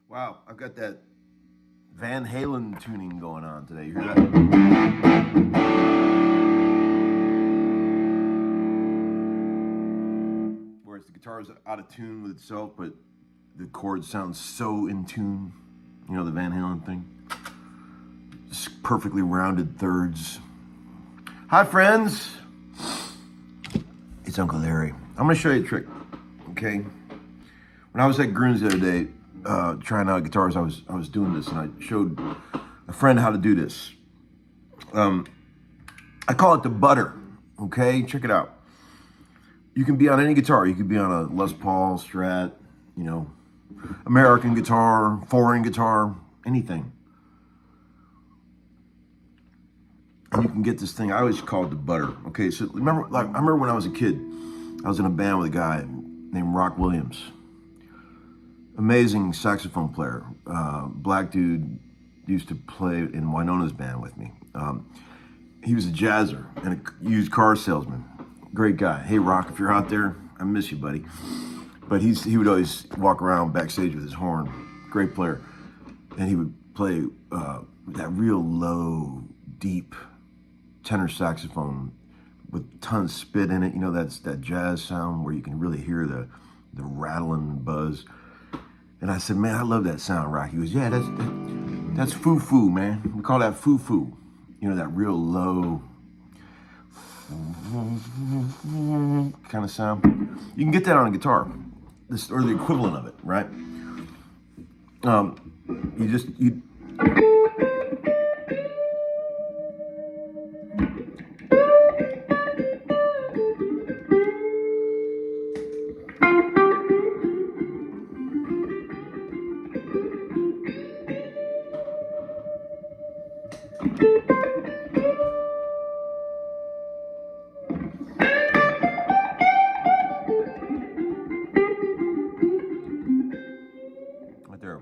Wow, I've got that Van Halen tuning going on today. You hear that? Whereas the guitar is out of tune with itself, but the chords sound so in tune. You know, the Van Halen thing. Just perfectly rounded thirds. Hi, friends. It's Uncle Larry. I'm going to show you a trick, okay? When I was at Groons the other day, trying out guitars, I was doing this, and I showed a friend how to do this. I call it the butter, okay? Check it out. You can be on any guitar. You could be on a Les Paul, Strat, you know, American guitar, foreign guitar, anything. And you can get this thing. I always call it the butter, okay? So I remember when I was a kid, I was in a band with a guy named Rock Williams. Amazing saxophone player. Black dude, used to play in Winona's band with me. He was a jazzer and a used car salesman. Great guy. Hey, Rock, if you're out there, I miss you, buddy. But he would always walk around backstage with his horn. Great player. And he would play that real low, deep tenor saxophone with tons of spit in it. You know, that's that jazz sound where you can really hear the rattling buzz. And I said, man, I love that sound, Rock. He goes, yeah, that's foo-foo, man. We call that foo-foo. You know, that real low kind of sound. You can get that on a guitar, or the equivalent of it, right? You right there.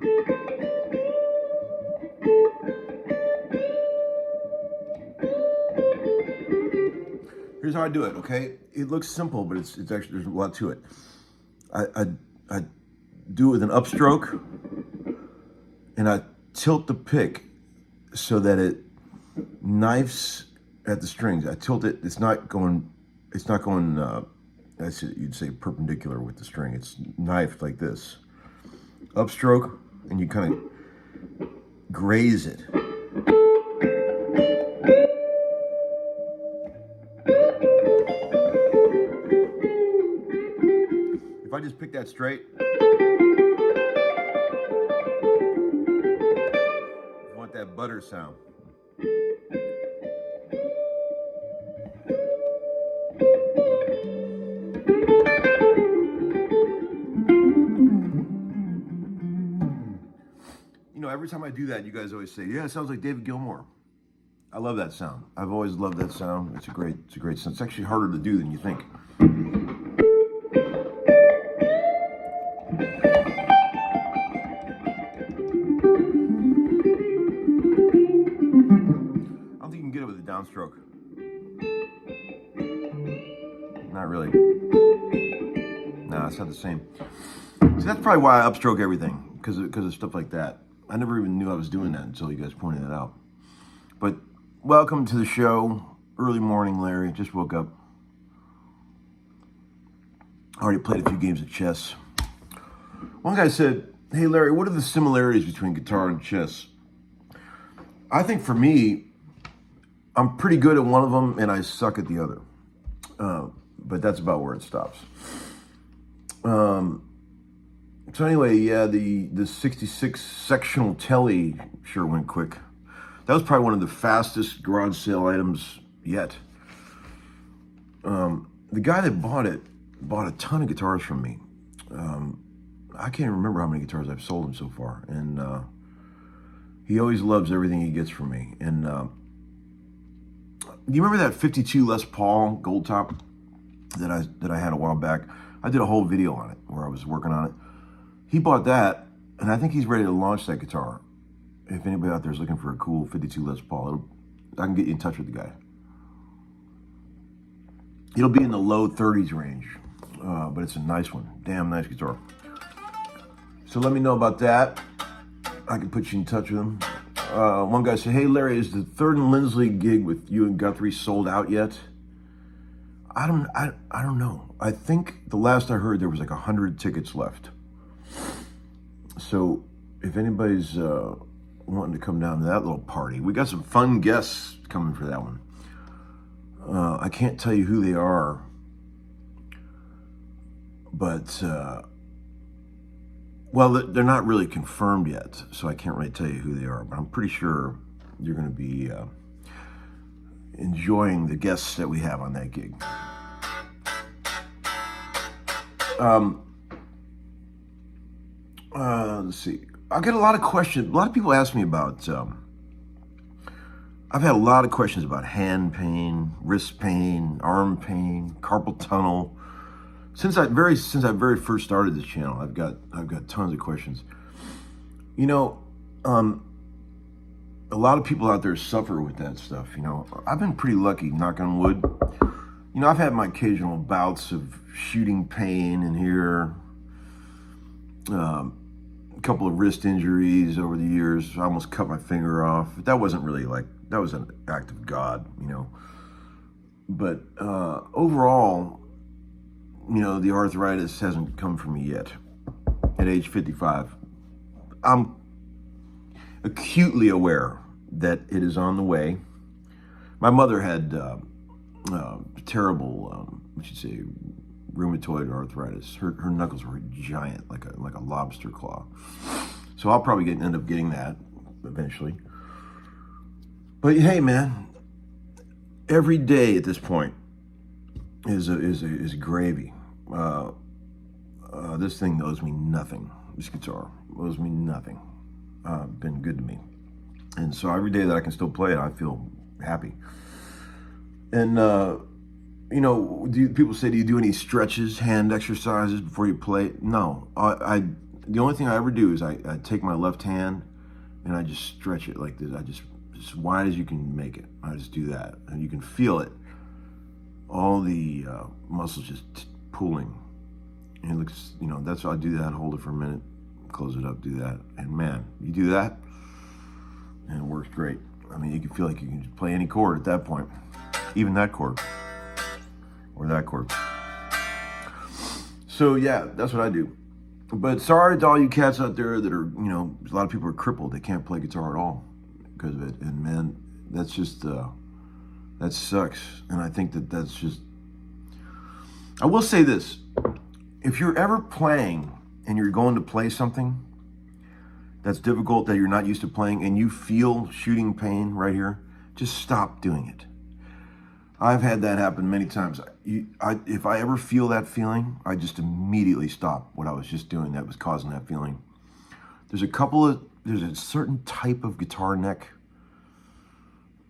Here's how I do it, okay? It looks simple, but it's actually, there's a lot to it. I do it with an upstroke, and I tilt the pick so that it knifes at the strings. I tilt it, it's not going, you'd say perpendicular with the string. It's knifed like this. Upstroke, and you kind of graze it. If I just pick that straight, I want that butter sound. You know, every time I do that, you guys always say, yeah, it sounds like David Gilmour. I love that sound. I've always loved that sound. It's a great sound. It's actually harder to do than you think. I don't think you can get it with a downstroke. Not really. No, it's not the same. So that's probably why I upstroke everything, because of stuff like that. I never even knew I was doing that until you guys pointed it out. But welcome to the show. Early morning, Larry. Just woke up. Already played a few games of chess. One guy said, hey, Larry, what are the similarities between guitar and chess? I think for me, I'm pretty good at one of them and I suck at the other. But that's about where it stops. So anyway, yeah, the 66 sectional telly sure went quick. That was probably one of the fastest garage sale items yet. The guy that bought it bought a ton of guitars from me. I can't even remember how many guitars I've sold him so far, and he always loves everything he gets from me. And do you remember that 52 Les Paul Gold Top that I had a while back? I did a whole video on it where I was working on it. He bought that, and I think he's ready to launch that guitar. If anybody out there is looking for a cool 52 Les Paul, I can get you in touch with the guy. It'll be in the low 30s range, but it's a nice one. Damn nice guitar. So let me know about that. I can put you in touch with him. One guy said, "Hey Larry, is the Third and Lindsley gig with you and Guthrie sold out yet?" I don't know. I think the last I heard there was like 100 tickets left. So if anybody's wanting to come down to that little party, we got some fun guests coming for that one. I can't tell you who they are, but well, they're not really confirmed yet, so I can't really tell you who they are, but I'm pretty sure you're going to be enjoying the guests that we have on that gig. Let's see. I get a lot of questions. A lot of people ask me about, I've had a lot of questions about hand pain, wrist pain, arm pain, carpal tunnel. Since I very first started this channel, I've got tons of questions. You know, a lot of people out there suffer with that stuff. You know, I've been pretty lucky, knock on wood. You know, I've had my occasional bouts of shooting pain in here. A couple of wrist injuries over the years. I almost cut my finger off. But that wasn't really that was an act of God, you know. But overall, you know, the arthritis hasn't come for me yet. At age 55, I'm acutely aware that it is on the way. My mother had terrible, what should say, rheumatoid arthritis. Her knuckles were giant, like a lobster claw. So I'll probably end up getting that eventually. But hey, man, every day at this point is gravy. This thing owes me nothing. This guitar owes me nothing. Been good to me, and so every day that I can still play it, I feel happy. And you know, people say, do you do any stretches, hand exercises before you play? No, the only thing I ever do is I take my left hand and I just stretch it like this. I just as wide as you can make it. I just do that, and you can feel it. All the muscles just pulling. And it looks, you know, that's why I do that. Hold it for a minute, close it up, do that, and man, you do that, and it works great. I mean, you can feel like you can just play any chord at that point, even that chord or that chord. So yeah, that's what I do. But sorry to all you cats out there that are, you know, a lot of people are crippled. They can't play guitar at all because of it. And man, that's just, that sucks. And I think that's just, I will say this. If you're ever playing and you're going to play something that's difficult, that you're not used to playing, and you feel shooting pain right here, just stop doing it. I've had that happen many times. If I ever feel that feeling, I just immediately stop what I was just doing that was causing that feeling. There's a certain type of guitar neck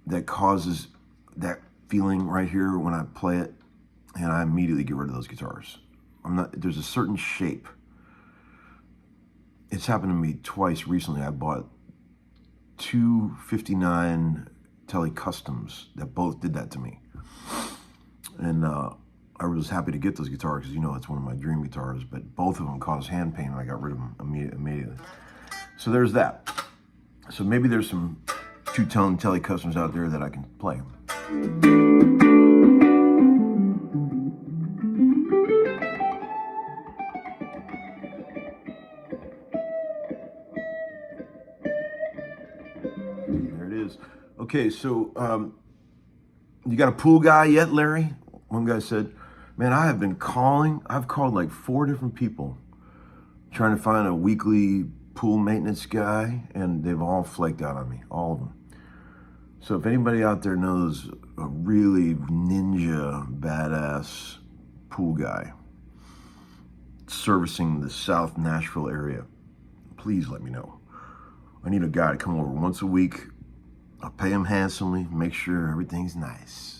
that causes that feeling right here when I play it, and I immediately get rid of those guitars. There's a certain shape. It's happened to me twice recently. I bought two 59 Tele Customs that both did that to me. And I was happy to get those guitars because, you know, it's one of my dream guitars, but both of them caused hand pain and I got rid of them immediately. So there's that. So maybe there's some two-tone Tele Customs out there that I can play. There it is. Okay, so you got a pool guy yet, Larry? One guy said, Man, I have been calling. I've called like 4 different people trying to find a weekly pool maintenance guy, and they've all flaked out on me, all of them. So if anybody out there knows a really ninja, badass pool guy servicing the South Nashville area, please let me know. I need a guy to come over once a week. I'll pay him handsomely, make sure everything's nice.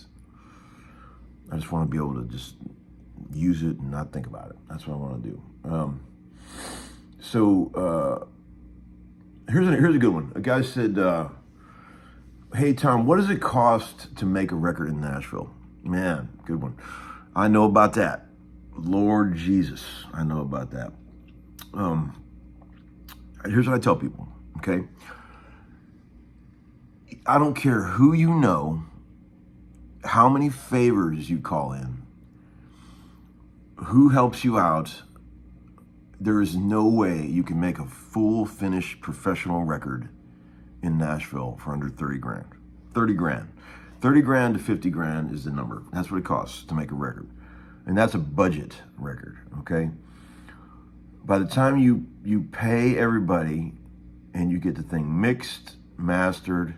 I just want to be able to just use it and not think about it. That's what I want to do. Here's a good one. A guy said, hey, Tom, what does it cost to make a record in Nashville? Man, good one. I know about that. Lord Jesus, I know about that. Here's what I tell people, okay? I don't care who you know, how many favors you call in, who helps you out. There is no way you can make a full finished professional record in Nashville for under 30 grand. 30 grand. 30 grand to 50 grand is the number. That's what it costs to make a record. And that's a budget record, okay? By the time you pay everybody and you get the thing mixed, mastered,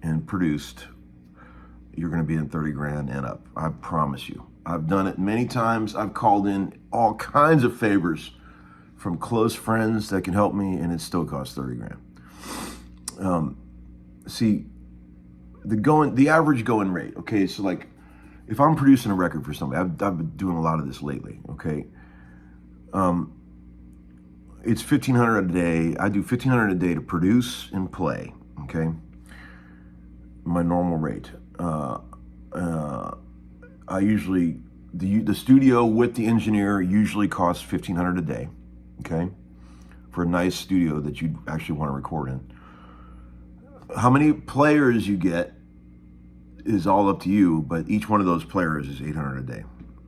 and produced, you're gonna be in 30 grand and up. I promise you. I've done it many times. I've called in all kinds of favors from close friends that can help me, and it still costs 30 grand. See, the average going rate, okay, so like if I'm producing a record for somebody, I've been doing a lot of this lately, okay? It's $1,500 a day. I do $1,500 a day to produce and play, okay? My normal rate. I usually, the studio with the engineer usually costs $1,500 a day, okay? For a nice studio that you actually want to record in. How many players you get is all up to you, but each one of those players is $800 a day,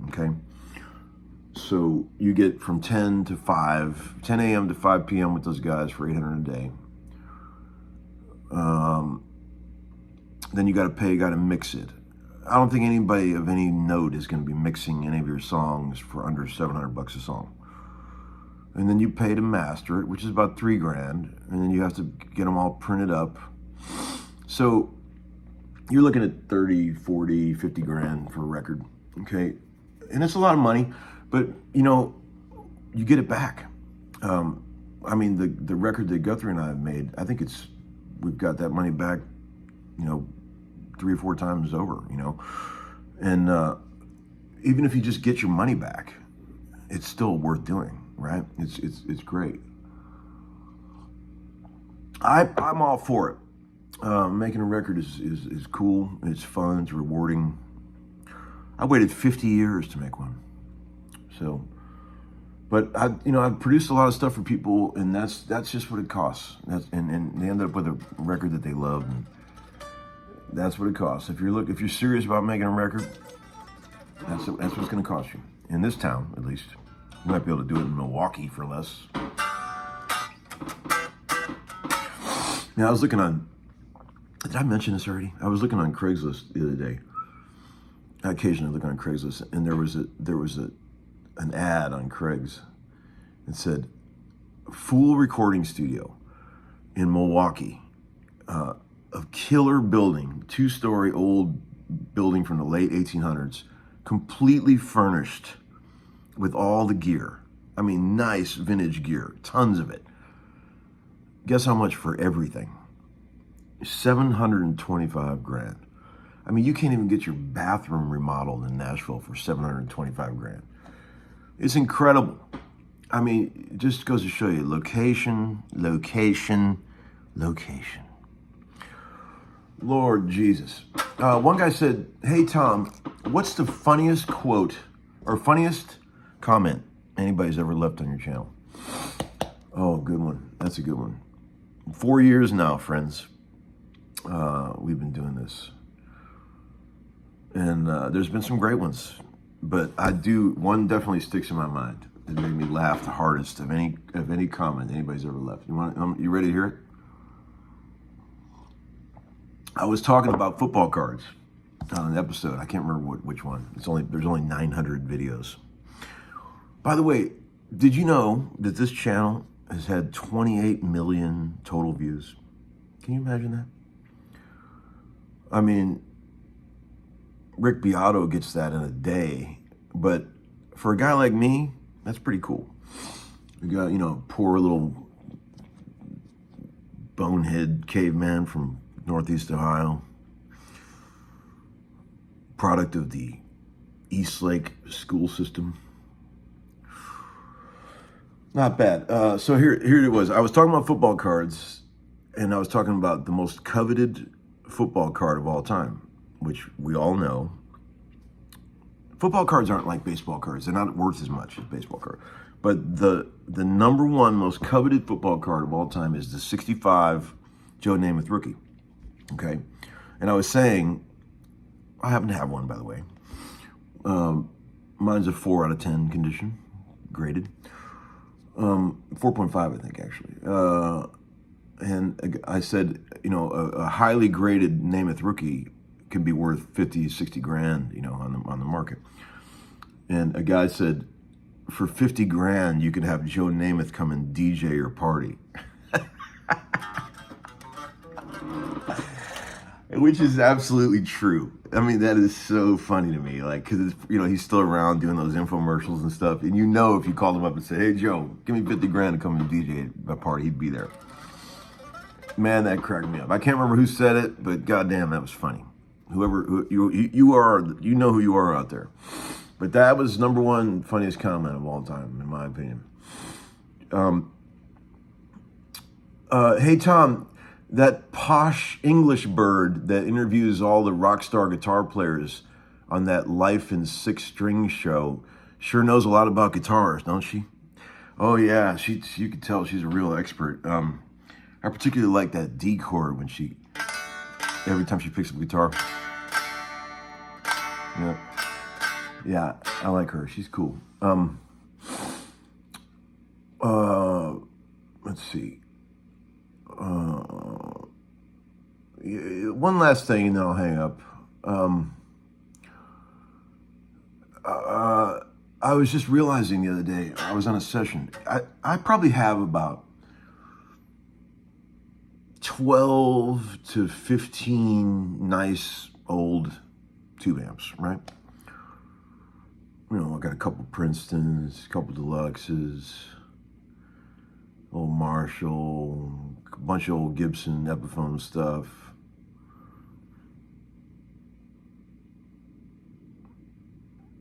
okay? So you get from 10 a.m. to 5 p.m. with those guys for $800 a day. Then you got to pay a guy to mix it. I don't think anybody of any note is going to be mixing any of your songs for under $700 a song. And then you pay to master it, which is about 3 grand. And then you have to get them all printed up. So you're looking at 30, 40, 50 grand for a record, okay? And it's a lot of money, but you know, you get it back. I mean, the record that Guthrie and I have made, I think we've got that money back, you know, 3 or 4 times over, you know? And even if you just get your money back, it's still worth doing, right? It's great. I'm all for it. Making a record is cool. It's fun. It's rewarding. I waited 50 years to make one. So, but I've produced a lot of stuff for people, and that's just what it costs. And they end up with a record that they love, and that's what it costs. If you're serious about making a record, that's what it's going to cost you. In this town, at least, you might be able to do it in Milwaukee for less. Now I was looking on. Did I mention this already? I was looking on Craigslist the other day. I occasionally look on Craigslist, and there was an ad on Craig's. It said, "Full recording studio in Milwaukee, a killer building, 2-story old building from the late 1800s, completely furnished with all the gear. I mean, nice vintage gear, tons of it. Guess how much for everything? 725 grand. I mean, you can't even get your bathroom remodeled in Nashville for 725 grand. It's incredible. I mean, it just goes to show you location. Lord Jesus. One guy said, hey, Tom, what's the funniest quote or funniest comment anybody's ever left on your channel? Oh, good one. That's a good one. 4 years now, friends. We've been doing this. And there's been some great ones. But one definitely sticks in my mind. It made me laugh the hardest of any comment anybody's ever left. You ready to hear it? I was talking about football cards. on an episode. I can't remember which one. There's only 900 videos. By the way, did you know that this channel has had 28 million total views? Can you imagine that? I mean, Rick Beato gets that in a day, but for a guy like me, that's pretty cool. We got, poor little bonehead caveman from Northeast Ohio, product of the Eastlake school system. Not bad. So here it was. I was talking about football cards, and I was talking about the most coveted football card of all time, which we all know. Football cards aren't like baseball cards. They're not worth as much as baseball cards. But the number one most coveted football card of all time is the 65 Joe Namath rookie. Okay? And I was saying, I happen to have one, by the way. Mine's a 4 out of 10 condition, graded. 4.5, I think, actually. And I said, a highly graded Namath rookie can be worth 50, 60 grand, on the market. And a guy said, for 50 grand, you could have Joe Namath come and DJ your party. Which is absolutely true. I mean, that is so funny to me. Like, because he's still around doing those infomercials and stuff. And if you called him up and said, "Hey, Joe, give me 50 grand to come and DJ my party," he'd be there. Man, that cracked me up. I can't remember who said it, but goddamn, that was funny. Whoever you are, you know who you are out there. But that was number one funniest comment of all time, in my opinion. Hey, Tom. That posh English bird that interviews all the rock star guitar players on that Life in Six Strings show sure knows a lot about guitars, don't she? Oh yeah, you can tell she's a real expert. I particularly like that D chord when every time she picks up a guitar. Yeah, I like her. She's cool. Let's see. One last thing, and then I'll hang up. I was just realizing the other day, I was on a session. I probably have about 12 to 15 nice old tube amps, right? I got a couple Princetons, a couple Deluxes, old Marshall, a bunch of old Gibson Epiphone stuff.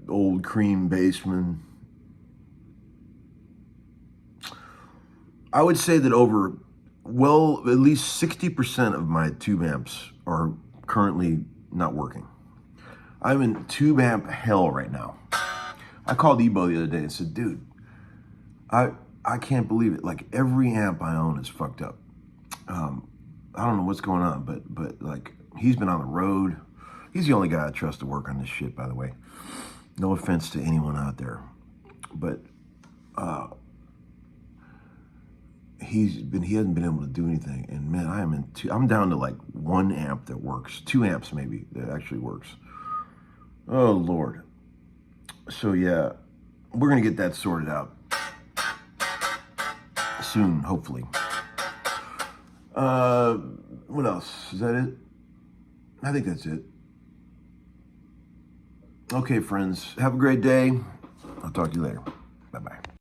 Old Cream Bassman. I would say that at least 60% of my tube amps are currently not working. I'm in tube amp hell right now. I called Ebo the other day and said, dude, I can't believe it. Like, every amp I own is fucked up. I don't know what's going on, but like, he's been on the road. He's the only guy I trust to work on this shit, by the way. No offense to anyone out there, but he hasn't been able to do anything. And man, I'm down to like one amp that works, 2 amps maybe that actually works. Oh Lord. So yeah, we're gonna get that sorted out soon, hopefully. What else? Is that it? I think that's it. Okay, friends, have a great day. I'll talk to you later. Bye-bye.